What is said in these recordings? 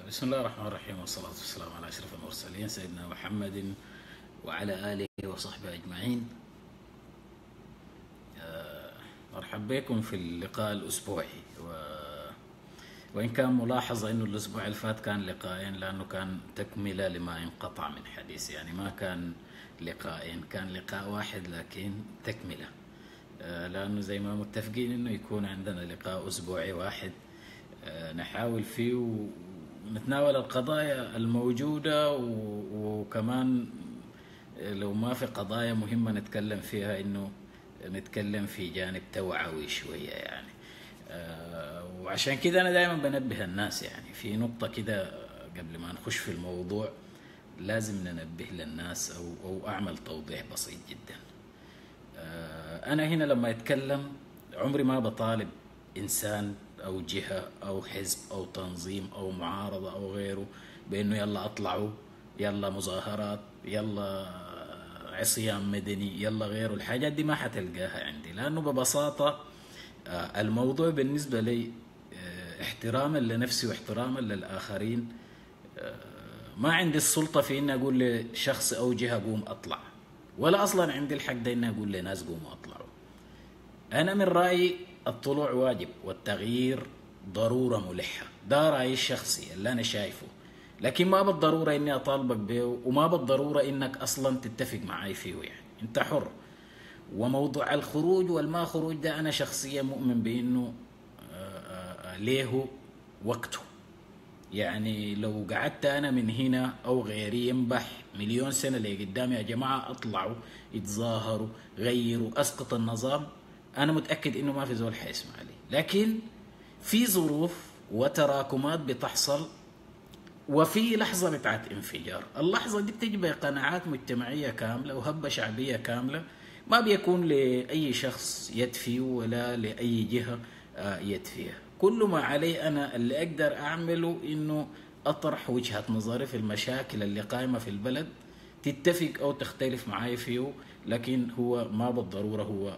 بسم الله الرحمن الرحيم، والصلاة والسلام على أشرف المرسلين سيدنا محمد وعلى آله وصحبه أجمعين. مرحبا بكم في اللقاء الأسبوعي. وإن كان ملاحظة أنه الأسبوع اللي فات كان لقاءين، لأنه كان تكملة لما انقطع من حديث، يعني ما كان لقاءين، كان لقاء واحد لكن تكملة، لأنه زي ما متفقين أنه يكون عندنا لقاء أسبوعي واحد نحاول فيه ونتناول القضايا الموجودة، وكمان لو ما في قضايا مهمة نتكلم فيها إنه نتكلم في جانب توعوي شوية يعني. وعشان كده أنا دائما بنبه الناس، يعني في نقطة كده قبل ما نخش في الموضوع لازم ننبه للناس أو أعمل توضيح بسيط جدا. أنا هنا لما أتكلم عمري ما بطالب إنسان أو جهة أو حزب أو تنظيم أو معارضة أو غيره بأنه يلا أطلعوا، يلا مظاهرات، يلا عصيان مدني، يلا غيره. الحاجات دي ما حتلقاها عندي، لأنه ببساطة الموضوع بالنسبة لي احتراما لنفسي واحتراما للآخرين، ما عندي السلطة في إني أقول لشخص أو جهة قوم أطلع، ولا أصلا عندي الحق ده إني أقول لناس قوموا أطلعوا. أنا من رأيي الطلوع واجب والتغيير ضرورة ملحة، ده رأيي الشخصي اللي أنا شايفه، لكن ما بالضرورة إني أطالبك به، وما بالضرورة إنك أصلا تتفق معي فيه، يعني أنت حر. وموضوع الخروج والما خروج ده أنا شخصيا مؤمن بأنه ليه وقته. يعني لو قعدت أنا من هنا أو غيري ينبح مليون سنة لقدام يا جماعة اطلعوا اتظاهروا غيروا اسقط النظام، أنا متأكد إنه ما في زول حيسمع لي. لكن في ظروف وتراكمات بتحصل، وفي لحظة بتاعت انفجار. اللحظة دي بتجي بقناعات مجتمعية كاملة وهبة شعبية كاملة، ما بيكون لأي شخص يد فيه ولا لأي جهة يد فيها. كل ما علي أنا اللي أقدر أعمله إنه أطرح وجهة نظري في المشاكل اللي قائمة في البلد، تتفق أو تختلف معي فيه، لكن هو ما بالضرورة هو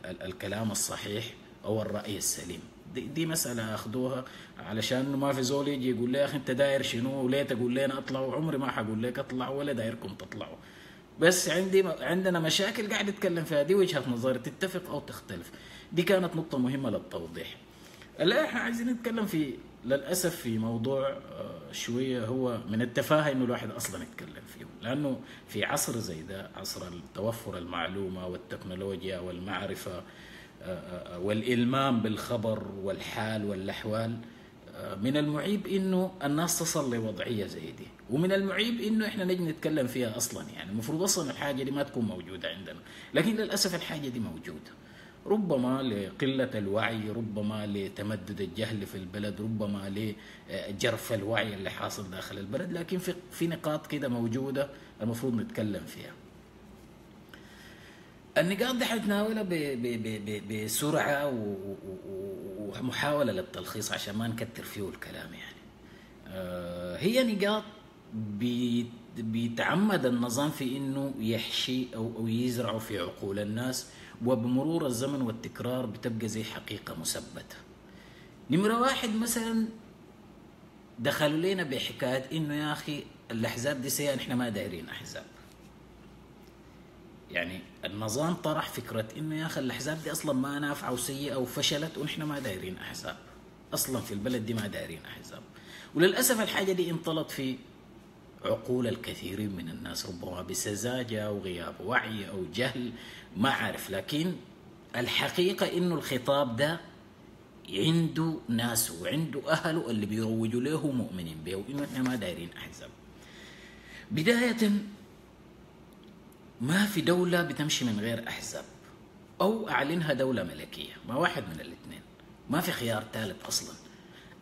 الكلام الصحيح أو الرأي السليم. دي مسألة أخذوها، علشان ما في زول يجي يقول لي يا أخي أنت داير شنو وليه تقول لنا أطلعوا. عمري ما حقول لك أطلعوا ولا دايركم تطلعوا، بس عندنا مشاكل قاعد أتكلم فيها، دي وجهة نظري تتفق أو تختلف. دي كانت نقطة مهمة للتوضيح. الآن احنا عايزين نتكلم في، للأسف في موضوع شوية هو من التفاهة إنه الواحد أصلا يتكلم فيه، لأنه في عصر زي ده، عصر توفر المعلومة والتكنولوجيا والمعرفة والإلمام بالخبر والحال والأحوال، من المعيب إنه الناس تصل لوضعية زي دي، ومن المعيب إنه إحنا نجي نتكلم فيها أصلا. يعني المفروض أصلا الحاجة دي ما تكون موجودة عندنا، لكن للأسف الحاجة دي موجودة، ربما لقلة الوعي، ربما لتمدد الجهل في البلد، ربما لجرف الوعي اللي حاصل داخل البلد، لكن في نقاط كده موجودة المفروض نتكلم فيها. النقاط دي حنتناولها بسرعة ومحاولة للتلخيص عشان ما نكتر فيه الكلام. يعني هي نقاط بيتعمد النظام في انه يحشي او يزرع في عقول الناس، وبمرور الزمن والتكرار بتبقى زي حقيقة مثبتة. نمرة واحد مثلا دخلوا لنا بحكاية انه يا اخي الاحزاب دي سيئة، نحن ما دايرين احزاب. يعني النظام طرح فكرة انه يا اخي الاحزاب دي اصلا ما نافعة وسيئة وفشلت، ونحن ما دايرين احزاب اصلا في البلد دي، ما دايرين احزاب. وللاسف الحاجة دي انطلت في عقول الكثيرين من الناس، ربما بسذاجة او غياب وعي او جهل، ما عارف. لكن الحقيقة انه الخطاب ده عنده ناسه وعنده اهله اللي بيروجوا له مؤمنين به، وانه احنا ما دايرين احزاب. بداية ما في دولة بتمشي من غير أحزاب، أو أعلنها دولة ملكية، ما واحد من الاثنين، ما في خيار ثالث أصلا.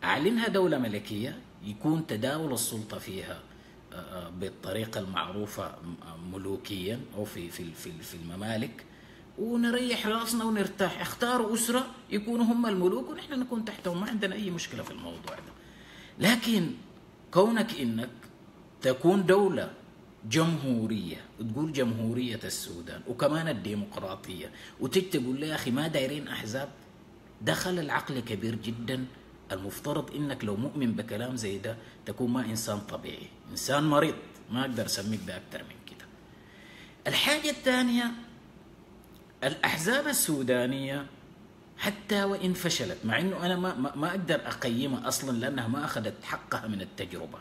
أعلنها دولة ملكية يكون تداول السلطة فيها بالطريقة المعروفة ملوكيا أو في الممالك، ونريح راسنا ونرتاح. اختاروا أسرة يكونوا هم الملوك ونحن نكون تحتهم، ما عندنا أي مشكلة في الموضوع ده. لكن كونك إنك تكون دولة جمهورية وتقول جمهورية السودان وكمان الديمقراطية، وتجي تقول لي يا أخي ما دايرين أحزاب، دخل العقل كبير جدا المفترض انك لو مؤمن بكلام زي ده تكون ما انسان طبيعي، انسان مريض، ما اقدر اسميك باكثر من كده. الحاجة الثانية، الاحزاب السودانية حتى وان فشلت، مع انه انا ما اقدر اقيمها اصلا لانها ما اخذت حقها من التجربة،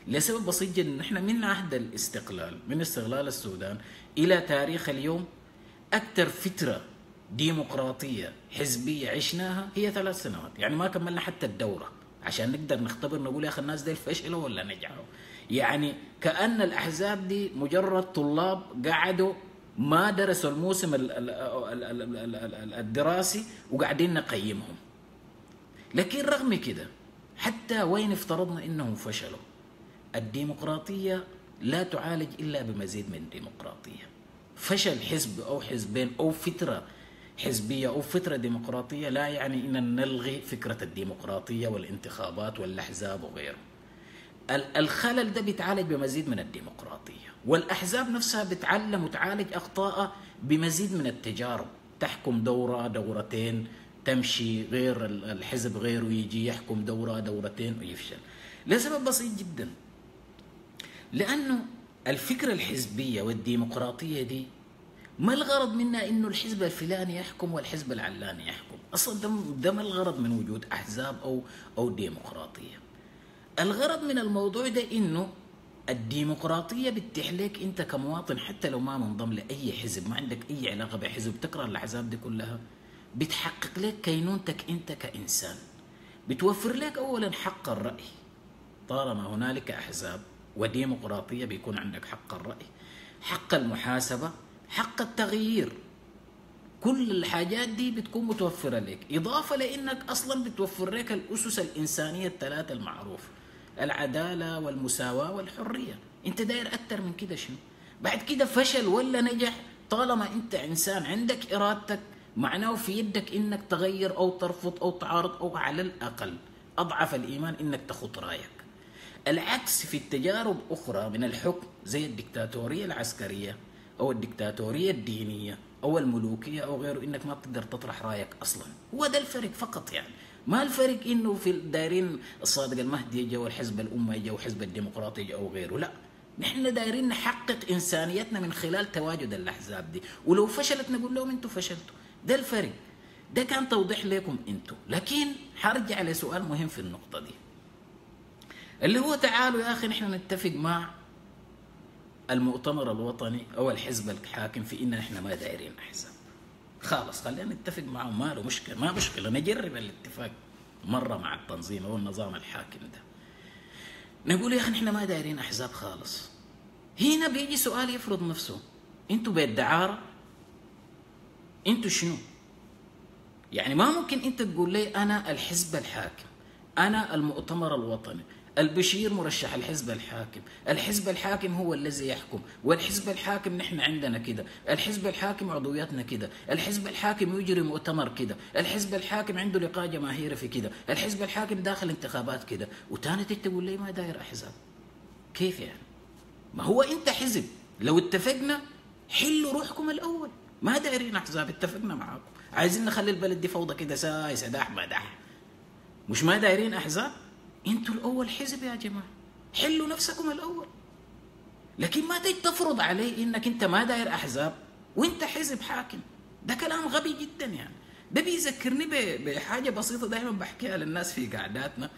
لسبب بسيط جدا. نحن من عهد الاستقلال، من استقلال السودان الى تاريخ اليوم، اكثر فترة ديمقراطية حزبية عشناها هي 3 سنوات، يعني ما كملنا حتى الدورة عشان نقدر نختبر نقول يا أخي الناس دي فشلوا ولا نجحوا. يعني كأن الأحزاب دي مجرد طلاب قعدوا ما درسوا الموسم الدراسي وقاعدين نقيمهم. لكن رغم كده حتى وين افترضنا إنهم فشلوا، الديمقراطية لا تعالج إلا بمزيد من الديمقراطية. فشل حزب أو حزبين أو فترة حزبية أو فترة ديمقراطية لا يعني إن نلغي فكرة الديمقراطية والانتخابات والأحزاب وغيره. الخلل ده بيتعالج بمزيد من الديمقراطية، والأحزاب نفسها بتعلم وتعالج أخطاء بمزيد من التجارب، تحكم دورة دورتين تمشي، غير الحزب غيره يجي يحكم دورة دورتين ويفشل، لسبب بسيط جدا. لأنه الفكرة الحزبية والديمقراطية دي ما الغرض منها إنه الحزب الفلاني يحكم والحزب العلاني يحكم، أصلا ده ما الغرض من وجود أحزاب أو ديمقراطية. الغرض من الموضوع ده إنه الديمقراطية بتتيح لك أنت كمواطن، حتى لو ما منضم لأي حزب، ما عندك أي علاقة بحزب، تكره الأحزاب دي كلها، بتحقق لك كينونتك أنت كإنسان، بتوفر لك أولا حق الرأي. طالما هنالك أحزاب وديمقراطية بيكون عندك حق الرأي، حق المحاسبة، حق التغيير، كل الحاجات دي بتكون متوفرة لك، إضافة لأنك أصلا بتوفر لك الأسس الإنسانية الثلاثة المعروفة: العدالة والمساواة والحرية. أنت داير أكتر من كده شنو؟ بعد كده فشل ولا نجح، طالما أنت إنسان عندك إرادتك، معناه في يدك إنك تغير أو ترفض أو تعارض، أو على الأقل أضعف الإيمان إنك تخط رأيك. العكس في التجارب أخرى من الحكم زي الدكتاتورية العسكرية أو الدكتاتورية الدينية أو الملوكية أو غيره، إنك ما بتقدر تطرح رأيك أصلا. هو ده الفرق فقط، يعني ما الفرق إنه في دايرين الصادق المهدي يجي والحزب الأمة يجي وحزب الديمقراطي يجي أو غيره، لا، نحن دايرين نحقق إنسانيتنا من خلال تواجد الأحزاب دي، ولو فشلت نقول لهم أنتوا فشلتوا. ده الفرق، ده كان توضيح لكم أنتوا. لكن حرجع لسؤال مهم في النقطة دي، اللي هو تعالوا يا أخي نحن نتفق مع المؤتمر الوطني أو الحزب الحاكم في إن نحن ما دايرين أحزاب، خلاص خلينا نتفق معهم، ما له مشكلة، ما مشكلة، نجرب الاتفاق مرة مع التنظيم أو النظام الحاكم ده، نقول يا أخي نحن ما دايرين أحزاب خالص. هنا بيجي سؤال يفرض نفسه، أنتوا بالدعارة، أنتوا شنو؟ يعني ما ممكن أنت تقول لي أنا الحزب الحاكم، أنا المؤتمر الوطني، البشير مرشح الحزب الحاكم، الحزب الحاكم هو الذي يحكم، والحزب الحاكم نحن عندنا كده، الحزب الحاكم عضوياتنا كده، الحزب الحاكم يجري مؤتمر كده، الحزب الحاكم عنده لقاء جماهيري في كده، الحزب الحاكم داخل انتخابات كده، وتاني تقول لي ما داير أحزاب. كيف يعني؟ ما هو أنت حزب، لو اتفقنا حلوا روحكم الأول، ما دايرين أحزاب، اتفقنا معاكم، عايزين نخلي البلد دي فوضى كده ساي سداح مداح، مش ما دايرين أحزاب. انتوا الاول حزب يا جماعه، حلوا نفسكم الاول. لكن ما تيجي تفرض علي انك انت ما داير احزاب وانت حزب حاكم، ده كلام غبي جدا. يعني ده بيذكرني بحاجه بسيطه دائما بحكيها للناس في قعداتنا.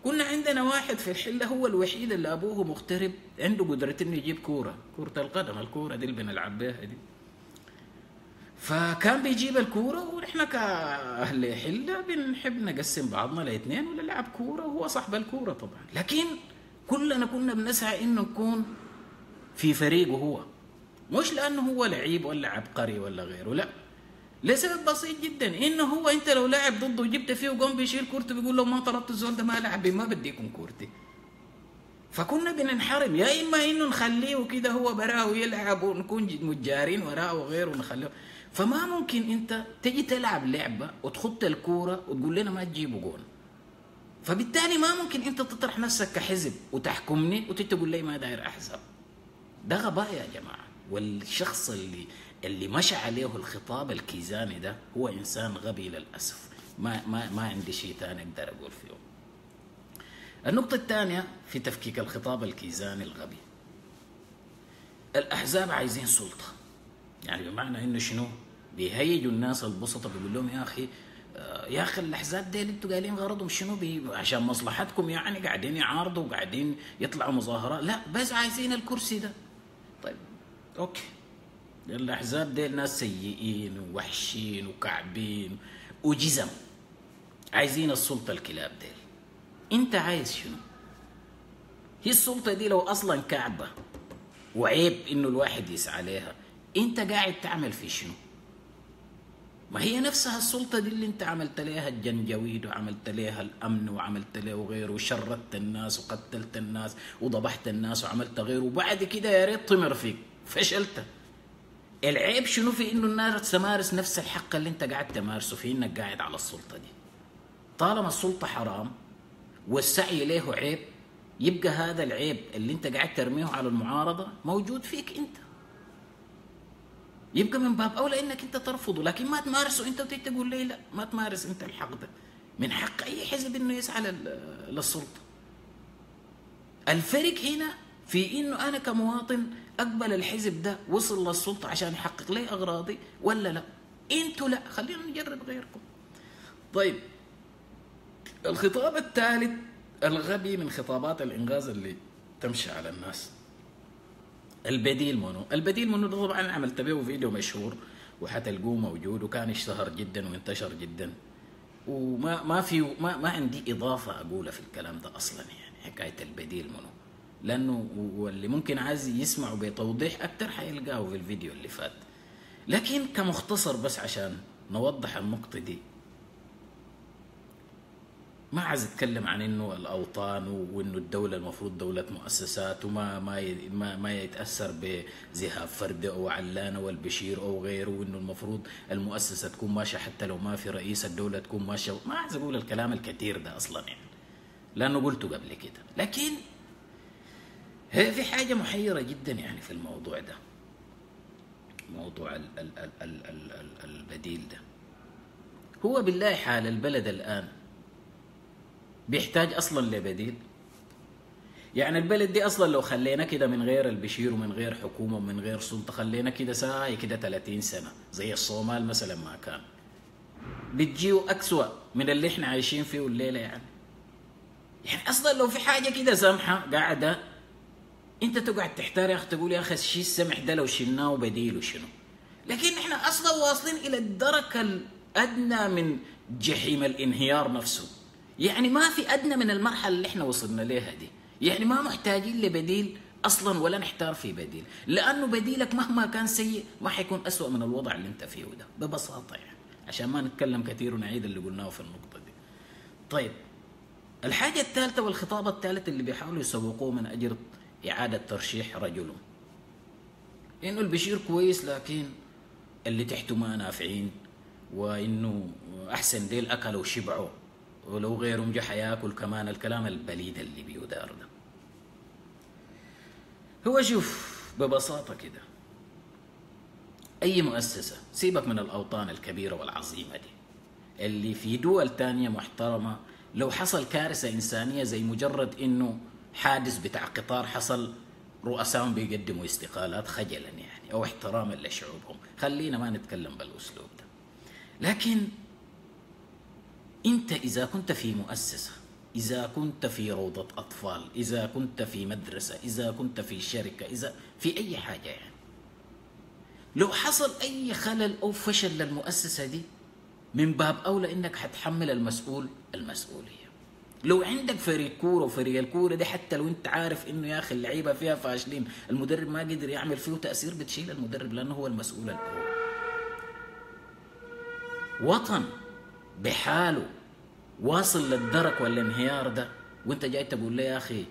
كنا عندنا واحد في الحله هو الوحيد اللي ابوه مغترب، عنده قدره انه يجيب كوره القدم، الكوره دي اللي بنلعب بيها دي. فكان بيجيب الكورة، ونحن كأهل حلة بنحب نقسم بعضنا لاثنين ونلعب كورة، وهو صاحب الكورة طبعا. لكن كلنا كنا بنسعى إنه نكون في فريقه هو، مش لأنه هو لعيب ولا عبقري ولا غيره، لا، لسبب بسيط جدا، إنه هو أنت لو لاعب ضده وجبت فيه وقام بيشيل كورته بيقول له ما طلبت الزول ده ما لعب، ما بديكم كورتي. فكنا بننحرم، يا إما إنه نخليه وكده هو براه ويلعب ونكون متجارين وراه وغيره ونخليه. فما ممكن انت تجي تلعب لعبة وتخط الكورة وتقول لنا ما تجيبوا جول. فبالتالي ما ممكن انت تطرح نفسك كحزب وتحكمني وتقول لي ما داير احزاب. ده غباء يا جماعة. والشخص اللي مشى عليه الخطاب الكيزاني ده هو انسان غبي للأسف. ما عندي شيء ثاني اقدر اقول فيه. النقطة الثانية في تفكيك الخطاب الكيزاني الغبي، الأحزاب عايزين سلطة، يعني بمعنى إنه شنو؟ بيهيجوا الناس البسطة، بيقول لهم يا أخي الأحزاب ديل أنتوا قايلين غرضهم شنو؟ عشان مصلحتكم يعني قاعدين يعارضوا وقاعدين يطلعوا مظاهرات؟ لا، بس عايزين الكرسي ده. طيب أوكي، الأحزاب ديل ناس سيئين ووحشين وكعبين وجزم، عايزين السلطة الكلاب ديل. أنت عايز شنو؟ هي السلطة دي لو أصلا كعبة وعيب إنه الواحد يسعى لها، أنت قاعد تعمل في شنو؟ ما هي نفسها السلطة دي اللي أنت عملت لها الجنجويد وعملت لها الأمن وعملت له وغيره، وشردت الناس وقتلت الناس وضبحت الناس وعملت غيره، وبعد كده يا ريت طمر فيك، فشلت. العيب شنو في إنه الناس تمارس نفس الحق اللي أنت قاعد تمارسه في إنك قاعد على السلطة دي. طالما السلطة حرام والسعي له عيب، يبقى هذا العيب اللي أنت قاعد ترميه على المعارضة موجود فيك أنت، يبقى من باب أولى إنك أنت ترفضه، لكن ما تمارسه أنت وتيجي تقول لي لا ما تمارس أنت الحق ده. من حق أي حزب إنه يسعى للسلطة. الفرق هنا في إنه أنا كمواطن أقبل الحزب ده وصل للسلطة عشان يحقق لي أغراضي ولا لا. أنتوا لا، خلينا نجرب غيركم. طيب الخطاب الثالث الغبي من خطابات الإنغاز اللي تمشي على الناس، البديل منو؟ البديل منو ده طبعا عملت به فيديو مشهور وحتلقوه موجود وكان اشتهر جدا وانتشر جدا، ما عندي اضافه اقولها في الكلام ده اصلا. يعني حكايه البديل منو، لانه واللي ممكن عايز يسمعه بتوضيح اكثر حيلقاه في الفيديو اللي فات. لكن كمختصر بس عشان نوضح النقطه دي، ما عايز اتكلم عن انه الاوطان وانه الدوله المفروض دوله مؤسسات وما ما يتاثر بذهاب فرده او علانه والبشير او غيره، وانه المفروض المؤسسه تكون ماشيه حتى لو ما في رئيس، الدوله تكون ماشيه. ما عايز اقول الكلام الكثير ده اصلا يعني، لانه قلته قبل كده. لكن هي في حاجه محيره جدا يعني في الموضوع ده، موضوع البديل ده. هو بالله حال البلد الان بيحتاج اصلا لبديل؟ يعني البلد دي اصلا لو خلينا كده من غير البشير ومن غير حكومه ومن غير سلطه، خلينا كده ساي كده 30 سنه زي الصومال مثلا ما كان، بتجيو أسوأ من اللي احنا عايشين فيه الليله. يعني اصلا لو في حاجه كده سامحه قاعده، انت تقعد تحتار يا اخي، تقول يا اخي الشيء السمح ده لو شلناه بديله شنو؟ لكن احنا اصلا واصلين الى الدرك الادنى من جحيم الانهيار نفسه. يعني ما في ادنى من المرحله اللي احنا وصلنا لها دي. يعني ما محتاجين لبديل اصلا ولا نحتار في بديل، لانه بديلك مهما كان سيء ما حيكون اسوأ من الوضع اللي انت فيه ده ببساطه، يعني عشان ما نتكلم كثير ونعيد اللي قلناه في النقطه دي. طيب الحاجه الثالثه والخطاب الثالث اللي بيحاولوا يسوقوه من اجل اعاده ترشيح رجلهم، انه البشير كويس لكن اللي تحته ما نافعين، وانه احسن ديل اكلوا وشبعوا ولو غيرهم جا حياكل كمان. الكلام البليد اللي بيدار ده، هو شوف ببساطة كده، أي مؤسسة سيبك من الأوطان الكبيرة والعظيمة دي اللي في دول تانية محترمة، لو حصل كارثة إنسانية زي مجرد إنه حادث بتاع قطار حصل، رؤساهم بيقدموا استقالات خجلا يعني أو احتراما لشعوبهم. خلينا ما نتكلم بالأسلوب ده. لكن أنت إذا كنت في مؤسسة، إذا كنت في روضة أطفال، إذا كنت في مدرسة، إذا كنت في شركة، إذا في أي حاجة، يعني لو حصل أي خلل أو فشل للمؤسسة دي، من باب أولى إنك حتحمل المسؤولية. لو عندك فريق كورة وفريق الكورة دي حتى لو أنت عارف إنه يا أخي اللعيبة فيها فاشلين، المدرب ما قدر يعمل فيه تأثير، بتشيل المدرب لأنه هو المسؤول الأول. وطن بحاله واصل للدرك والانهيار ده، وانت جاي تقول لي يا اخي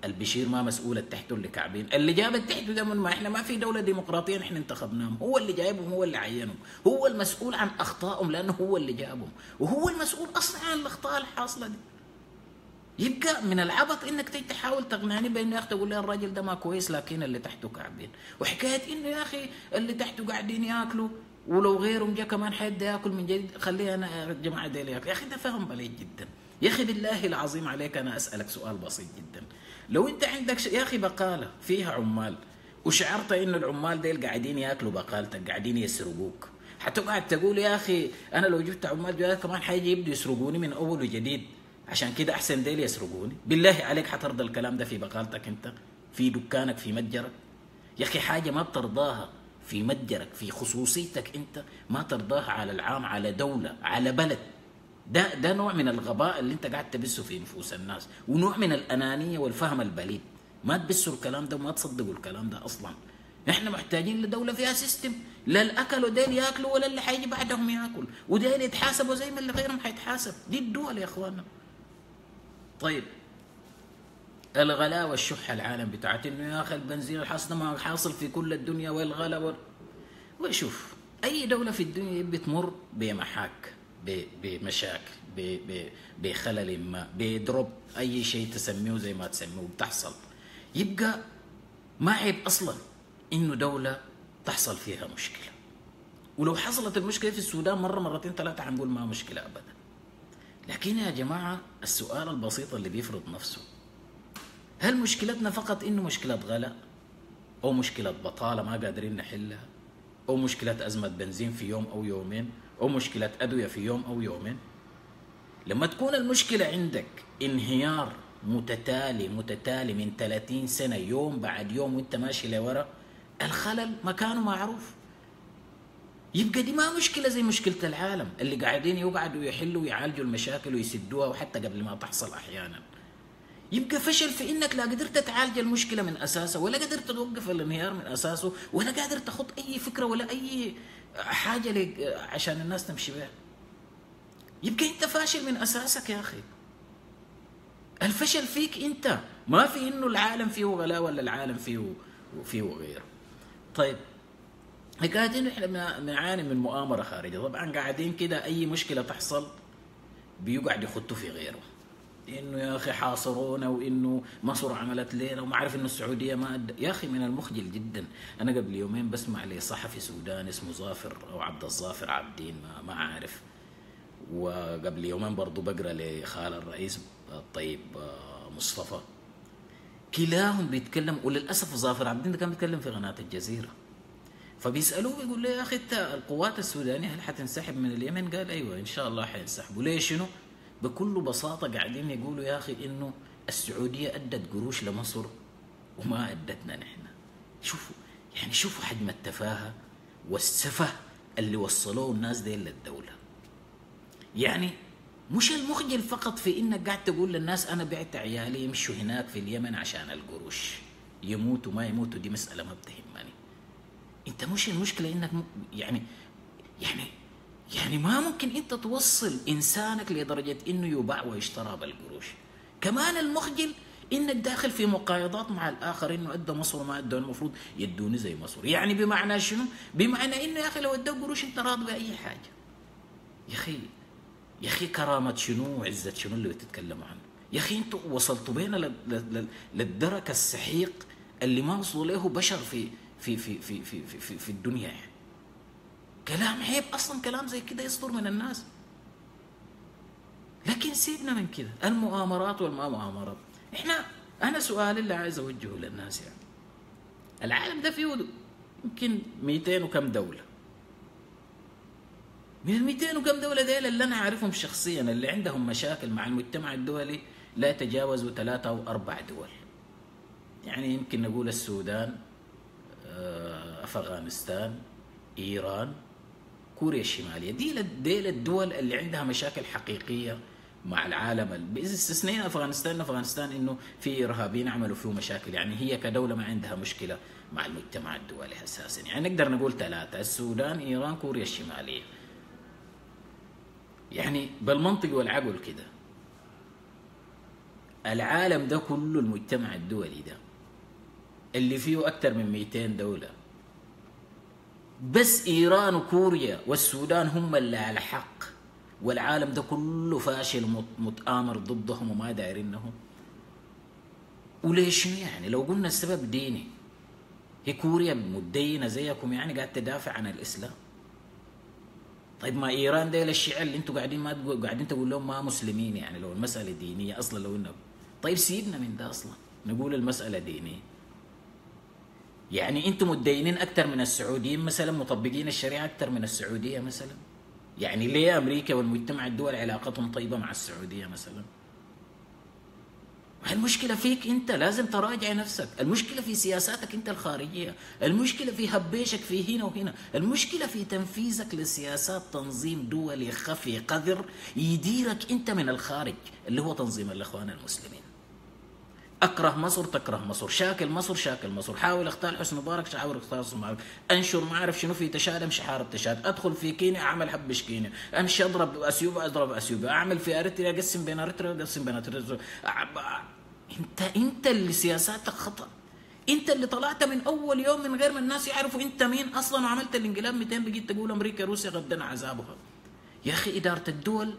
البشير ما مسؤول التحته اللي كعبين؟ اللي جاب التحته ده من ما احنا ما في دوله ديمقراطيه احنا انتخبناهم، هو اللي جايبهم، هو اللي عينهم، هو المسؤول عن اخطائهم لانه هو اللي جابهم، وهو المسؤول اصلا عن الاخطاء الحاصله دي. يبقى من العبط انك تيجي تحاول تقنعني بانه يا اخي تقول لي الراجل ده ما كويس لكن اللي تحته كعبين، وحكايه انه يا اخي اللي تحته قاعدين ياكلوا. ولو غيرهم جا كمان حيبدا ياكل من جديد، خليه انا يا جماعه ديل ياكل. يا اخي ده فهم بليد جدا. يا اخي بالله العظيم عليك انا اسالك سؤال بسيط جدا. لو انت عندك يا اخي بقاله فيها عمال وشعرت انه العمال ديل قاعدين ياكلوا بقالتك، قاعدين يسرقوك، حتقعد تقول يا اخي انا لو جبت عمال جداد كمان حيجي يبدوا يسرقوني من اول وجديد، عشان كده احسن ديل يسرقوني؟ بالله عليك حترضى الكلام ده في بقالتك انت، في دكانك، في متجرك؟ يا اخي حاجه ما بترضاها في متجرك، في خصوصيتك انت، ما ترضاها على العام، على دوله، على بلد. ده نوع من الغباء اللي انت قاعد تبثه في نفوس الناس، ونوع من الانانيه والفهم البليد. ما تبثوا الكلام ده وما تصدقوا الكلام ده اصلا. احنا محتاجين لدوله فيها سيستم، لا الاكلوا ديل ياكلوا ولا اللي حيجي بعدهم ياكل، وديل يتحاسبوا زي ما اللي غيرهم حيتحاسب. دي الدول يا اخوانا. طيب الغلاء والشح العالم بتاعت انه يا اخي البنزين الحاصل ما حاصل في كل الدنيا والغلاء وشوف اي دوله في الدنيا بتمر بمحاك، بمشاكل، بخلل ما، بيضرب اي شيء تسميه زي ما تسميه بتحصل. يبقى ما عيب اصلا انه دوله تحصل فيها مشكله. ولو حصلت المشكله في السودان مره مرتين ثلاثه حنقول ما مشكله ابدا. لكن يا جماعه السؤال البسيط اللي بيفرض نفسه، هل مشكلتنا فقط انه مشكله غلاء، او مشكله بطاله ما قادرين نحلها، او مشكله ازمه بنزين في يوم او يومين، او مشكله ادويه في يوم او يومين؟ لما تكون المشكله عندك انهيار متتالي من 30 سنه يوم بعد يوم وانت ماشي لورا، الخلل مكانه معروف. يبقى دي ما مشكله زي مشكله العالم اللي قاعدين يقعدوا يحلوا ويعالجوا المشاكل ويسدوها وحتى قبل ما تحصل احيانا. يبقى فشل في انك لا قدرت تعالج المشكله من اساسها، ولا قدرت توقف الانهيار من اساسه، ولا قادر تخط اي فكره ولا اي حاجه عشان الناس تمشي بها. يبقى انت فاشل من اساسك يا اخي. الفشل فيك انت، ما في انه العالم فيه غلاء ولا العالم فيه غيره. طيب قاعدين احنا بنعاني من مؤامره خارجيه، طبعا قاعدين كده اي مشكله تحصل بيقعد يخطوا في غيره، انه يا اخي حاصرونا، وانه مصر عملت لنا، وما عارف انه السعوديه ما يا اخي من المخجل جدا. انا قبل يومين بسمع لصحفي سوداني اسمه ظافر او عبد الظافر عابدين ما عارف، وقبل يومين برضو بقرا لخال الرئيس الطيب مصطفى، كلاهم بيتكلم. وللاسف ظافر عابدين ده كان بيتكلم في قناه الجزيره، فبيسالوه بيقول له يا اخي انت القوات السودانيه هل حتنسحب من اليمن؟ قال ايوه ان شاء الله حينسحبوا. ليش؟ شنو؟ بكل بساطه قاعدين يقولوا يا اخي انه السعوديه ادت قروش لمصر وما ادتنا نحن. شوفوا حجم التفاهه والسفه اللي وصلوه الناس دي للدوله. يعني مش المخجل فقط في انك قاعد تقول للناس انا بعت عيالي يمشوا هناك في اليمن عشان القروش، يموتوا ما يموتوا دي مساله ما بتهمني. انت مش المشكله انك يعني ما ممكن انت توصل انسانك لدرجه انه يباع ويشترى بالقروش. كمان المخجل انك داخل في مقايضات مع الاخر، انه ادى مصر وما ادى، المفروض يدوني زي مصر. يعني بمعنى شنو؟ بمعنى انه يا اخي لو ادوا قروش انت راضي باي حاجه. يا اخي كرامه شنو وعزه شنو اللي بتتكلموا عنه؟ يا اخي انتوا وصلتوا بينا للدرك السحيق اللي ما وصلوا له بشر في الدنيا. يعني كلام عيب اصلا كلام زي كده يصدر من الناس. لكن سيبنا من كده المؤامرات والما مؤامرات. انا سؤال اللي عايز اوجهه للناس، يعني العالم ده فيه يمكن 200 وكم دوله. من ال 200 وكم دوله ديل اللي انا عارفهم شخصيا اللي عندهم مشاكل مع المجتمع الدولي لا يتجاوزوا 3 أو 4 دول. يعني يمكن نقول السودان، افغانستان، ايران، كوريا الشماليه. دي الدول اللي عندها مشاكل حقيقيه مع العالم، باذا استثنينا افغانستان انه في ارهابيين عملوا فيه مشاكل. يعني هي كدوله ما عندها مشكله مع المجتمع الدولي اساسا. يعني نقدر نقول 3: السودان، ايران، كوريا الشماليه. يعني بالمنطق والعقل كده العالم ده كله، المجتمع الدولي ده اللي فيه اكثر من 200 دوله، بس ايران وكوريا والسودان هم اللي على حق، والعالم ده كله فاشل متآمر ضدهم وما دايرينهم. وليش؟ يعني لو قلنا السبب ديني، هي كوريا متدينه زيكم يعني قاعد تدافع عن الاسلام، طيب ما ايران ديل الشيعة اللي انتوا قاعدين ما قاعدين تقول لهم ما مسلمين، يعني لو المساله دينيه اصلا، لو انه طيب سيبنا من ده اصلا، نقول المساله دينيه. يعني انتم متدينين اكثر من السعوديين مثلا، مطبقين الشريعه اكثر من السعوديه مثلا؟ يعني ليه امريكا والمجتمع الدولي علاقتهم طيبه مع السعوديه مثلا؟ المشكلة فيك انت، لازم تراجع نفسك. المشكلة في سياساتك انت الخارجية، المشكلة في هبيشك في هنا وهنا، المشكلة في تنفيذك لسياسات تنظيم دولي خفي قذر يديرك انت من الخارج، اللي هو تنظيم الاخوان المسلمين. اكره مصر تكره مصر، شاكل مصر شاكل مصر، حاول اختار حسني مبارك حاول اختار حسني مبارك، انشر ما اعرف شنو في تشاد امشي حارب تشاد، ادخل في كينيا اعمل حبش كينيا، امشي اضرب اثيوبيا اضرب اثيوبيا، اعمل في اريتريا اقسم بين اريتريا اقسم بين اريتريا. انت اللي سياساتك خطأ، انت اللي طلعت من اول يوم من غير ما الناس يعرفوا انت مين اصلا، وعملت الانقلاب 200 بقيت تقول امريكا روسيا غدنا عذابها. يا اخي اداره الدول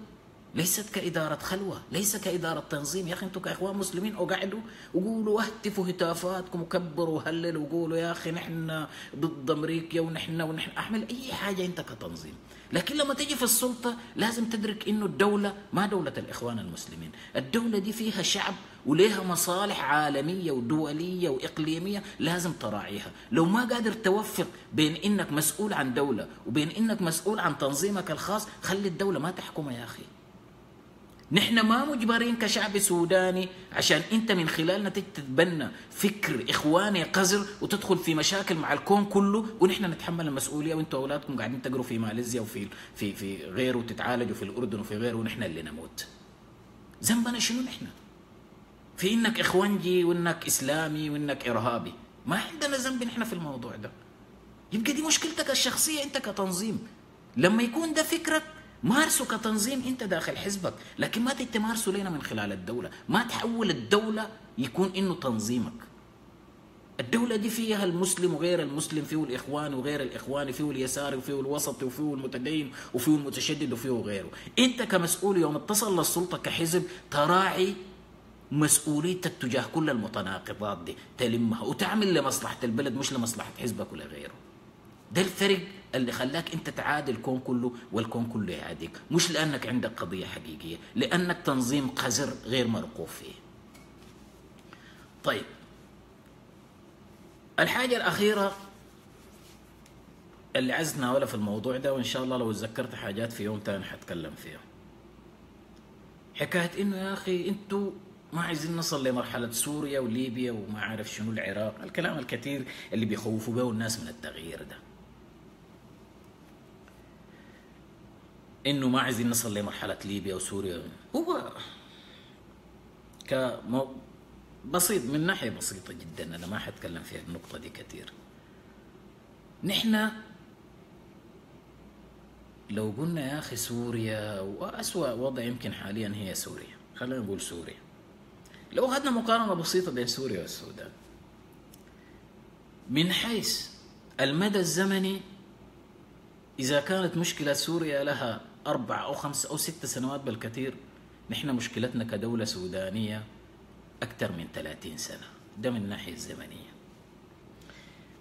ليست كإدارة خلوة، ليس كإدارة تنظيم. يا أخي أنتم كإخوان مسلمين وقعدوا وقولوا واهتفوا هتافاتكم وكبروا وهللوا وقولوا يا أخي نحن ضد أمريكا ونحن أعمل أي حاجة أنت كتنظيم. لكن لما تجي في السلطة لازم تدرك إنه الدولة ما دولة الإخوان المسلمين، الدولة دي فيها شعب وليها مصالح عالمية ودولية وإقليمية لازم تراعيها. لو ما قادر توفق بين إنك مسؤول عن دولة وبين إنك مسؤول عن تنظيمك الخاص، خلي الدولة ما تحكمها يا أخي. نحن ما مجبرين كشعب سوداني عشان انت من خلالنا تتبنى فكر اخواني قذر وتدخل في مشاكل مع الكون كله ونحن نتحمل المسؤوليه، وانتوا اولادكم قاعدين تقروا في ماليزيا وفي في غيره وتتعالجوا في الاردن وفي غيره، ونحن اللي نموت. ذنبنا شنو نحن؟ في انك اخوانجي وانك اسلامي وانك ارهابي، ما عندنا ذنب نحن في الموضوع ده. يبقى دي مشكلتك الشخصيه انت كتنظيم. لما يكون ده فكرك مارسه كتنظيم انت داخل حزبك، لكن ما تمارسه لنا من خلال الدولة. ما تحول الدولة يكون انه تنظيمك. الدولة دي فيها المسلم وغير المسلم، فيه الاخوان وغير الاخوان، فيه اليساري وفيه الوسط وفيه المتدين وفيه المتشدد وفيه غيره. انت كمسؤول يوم اتصل للسلطة كحزب تراعي مسؤوليتك تجاه كل المتناقضات دي، تلمها وتعمل لمصلحة البلد مش لمصلحة حزبك ولا غيره. ده الفرق اللي خلاك انت تعادي الكون كله والكون كله يعاديك، مش لانك عندك قضيه حقيقيه، لانك تنظيم قذر غير مرقوب فيه. طيب الحاجه الاخيره اللي عايز ناولها في الموضوع ده، وان شاء الله لو تذكرت حاجات في يوم تاني حتكلم فيها، حكايه انه يا اخي انتوا ما عايزين نصل لمرحله سوريا وليبيا وما عارف شنو العراق، الكلام الكثير اللي بيخوفوا به الناس من التغيير ده، انه ما عايزين نصل لمرحله ليبيا وسوريا. هو بسيط من ناحيه بسيطه جدا، انا ما حتكلم فيها النقطه دي كثير. نحن لو قلنا يا اخي سوريا، واسوأ وضع يمكن حاليا هي سوريا، خلينا نقول سوريا، لو اخذنا مقارنه بسيطه بين سوريا والسودان من حيث المدى الزمني، إذا كانت مشكلة سوريا لها 4 أو 5 أو 6 سنوات بالكثير، نحن مشكلتنا كدولة سودانية أكثر من 30 سنة. ده من الناحية الزمنية.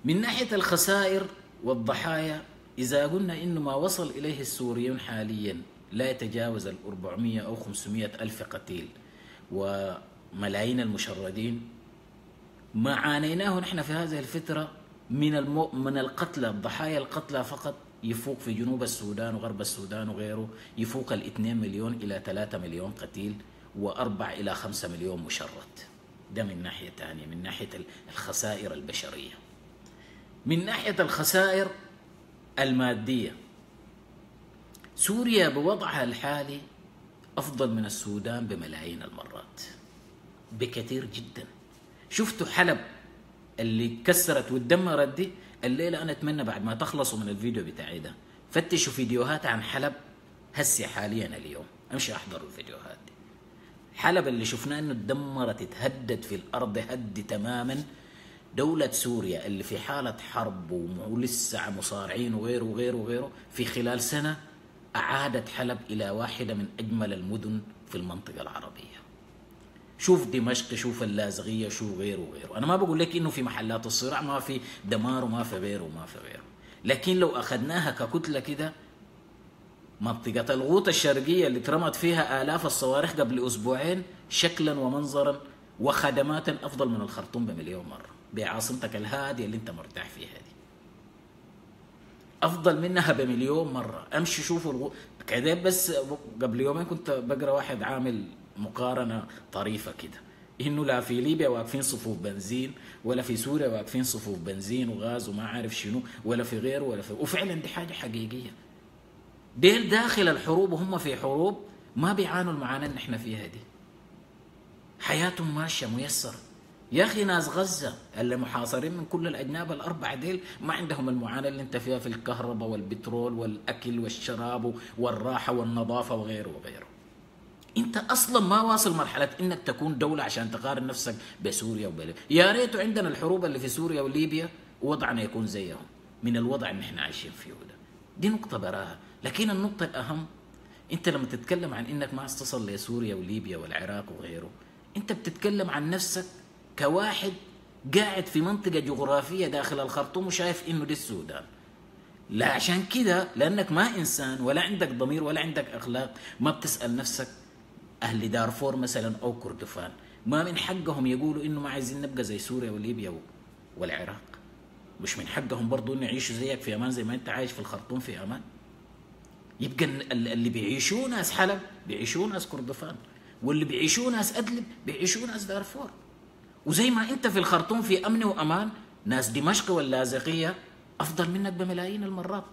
من ناحية الخسائر والضحايا، إذا قلنا إنه ما وصل إليه السوريون حاليا لا يتجاوز 400 أو 500 ألف قتيل وملايين المشردين، ما عانيناه نحن في هذه الفترة من القتلى، الضحايا القتلى فقط يفوق في جنوب السودان وغرب السودان وغيره يفوق 2 مليون إلى 3 مليون قتيل و4 إلى 5 مليون مشرد. ده من ناحية ثانية، من ناحية الخسائر البشرية. من ناحية الخسائر المادية، سوريا بوضعها الحالي أفضل من السودان بملايين المرات، بكثير جدا. شفتوا حلب اللي كسرت واتدمرت دي؟ الليلة أنا أتمنى بعد ما تخلصوا من الفيديو بتاعي ده فتشوا فيديوهات عن حلب هسي حاليا اليوم، أمشي أحضروا الفيديوهات دي. حلب اللي شفناه إنه اتدمرت، اتهدد في الأرض هد تماما. دولة سوريا اللي في حالة حرب ولسه مصارعين وغيره وغيره وغيره، في خلال سنة أعادت حلب إلى واحدة من أجمل المدن في المنطقة العربية. شوف دمشق، شوف اللازغية، شوف غيره وغيره. أنا ما بقول لك إنه في محلات الصراع ما في دمار وما في غيره وما في غيره، لكن لو أخذناها ككتلة كده منطقة الغوطة الشرقية اللي ترمت فيها آلاف الصواريخ قبل أسبوعين شكلا ومنظرا وخدمات أفضل من الخرطوم بمليون مرة، بعاصمتك الهادية اللي أنت مرتاح فيها دي أفضل منها بمليون مرة. أمشي شوفوا كده. بس قبل يومين كنت بقرأ واحد عامل مقارنة طريفة كده، إنه لا في ليبيا واقفين صفوف بنزين، ولا في سوريا واقفين صفوف بنزين وغاز وما عارف شنو، ولا في غيره ولا في، وفعلا دي حاجة حقيقية. ديل داخل الحروب وهم في حروب ما بيعانوا المعاناة اللي احنا فيها دي، حياتهم ماشية ميسرة. يا أخي ناس غزة اللي محاصرين من كل الأجناب الأربعة ديل ما عندهم المعاناة اللي انت فيها في الكهرباء والبترول والأكل والشراب والراحة والنظافة وغيره وغيره. انت اصلا ما واصل مرحله انك تكون دوله عشان تقارن نفسك بسوريا وبليبيا. يا ريت عندنا الحروب اللي في سوريا وليبيا وضعنا يكون زيهم من الوضع اللي احنا عايشين فيه ده. دي نقطه براها. لكن النقطه الاهم، انت لما تتكلم عن انك ما تصل لسوريا وليبيا والعراق وغيره، انت بتتكلم عن نفسك كواحد قاعد في منطقه جغرافيه داخل الخرطوم وشايف انه دي السودان. لا عشان كده لانك ما انسان ولا عندك ضمير ولا عندك اخلاق ما بتسال نفسك أهل دارفور مثلا أو كردفان ما من حقهم يقولوا إنه ما عايزين نبقى زي سوريا وليبيا والعراق؟ مش من حقهم برضو إنه يعيشوا زيك في أمان زي ما أنت عايش في الخرطوم في أمان؟ يبقى اللي بيعيشوا ناس حلب بيعيشوا ناس كردفان، واللي بيعيشوا ناس أدلب بيعيشوا ناس دارفور. وزي ما أنت في الخرطوم في أمن وأمان، ناس دمشق واللاذقية أفضل منك بملايين المرات.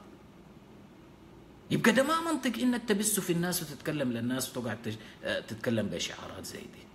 يبقى ده ما منطق انك تبث في الناس وتتكلم للناس وتقعد تتكلم بشعارات زي دي.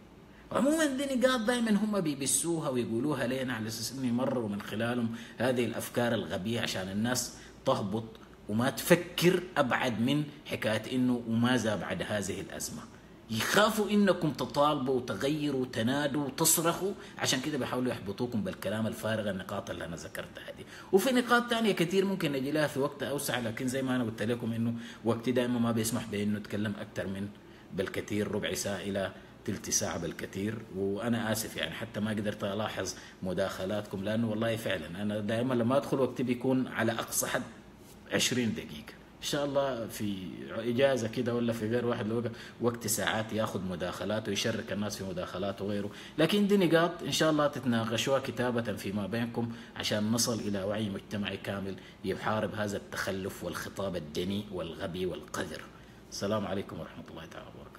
عموما دي نقاط دائما هم بيبثوها ويقولوها لنا على اساس انه يمرروا من خلالهم هذه الافكار الغبيه عشان الناس تهبط وما تفكر ابعد من حكايه انه وماذا بعد هذه الازمه. يخافوا انكم تطالبوا وتغيروا وتنادوا وتصرخوا، عشان كده بيحاولوا يحبطوكم بالكلام الفارغ، النقاط اللي انا ذكرتها دي. وفي نقاط ثانيه كثير ممكن نجي لها في وقت اوسع، لكن زي ما انا قلت لكم انه وقتي دائما ما بيسمح بانه اتكلم اكثر من بالكثير ربع ساعه الى ثلث ساعه بالكثير. وانا اسف يعني حتى ما قدرت الاحظ مداخلاتكم، لانه والله فعلا انا دائما لما ادخل وقتي بيكون على اقصى حد 20 دقيقه. ان شاء الله في اجازه كده ولا في غير واحد لو وقت ساعات ياخذ مداخلات ويشارك الناس في مداخلات وغيره. لكن دي نقاط ان شاء الله تتناقشوها كتابه فيما بينكم عشان نصل الى وعي مجتمعي كامل يحارب هذا التخلف والخطاب الدنيء والغبي والقذر. السلام عليكم ورحمه الله تعالى وبركاته.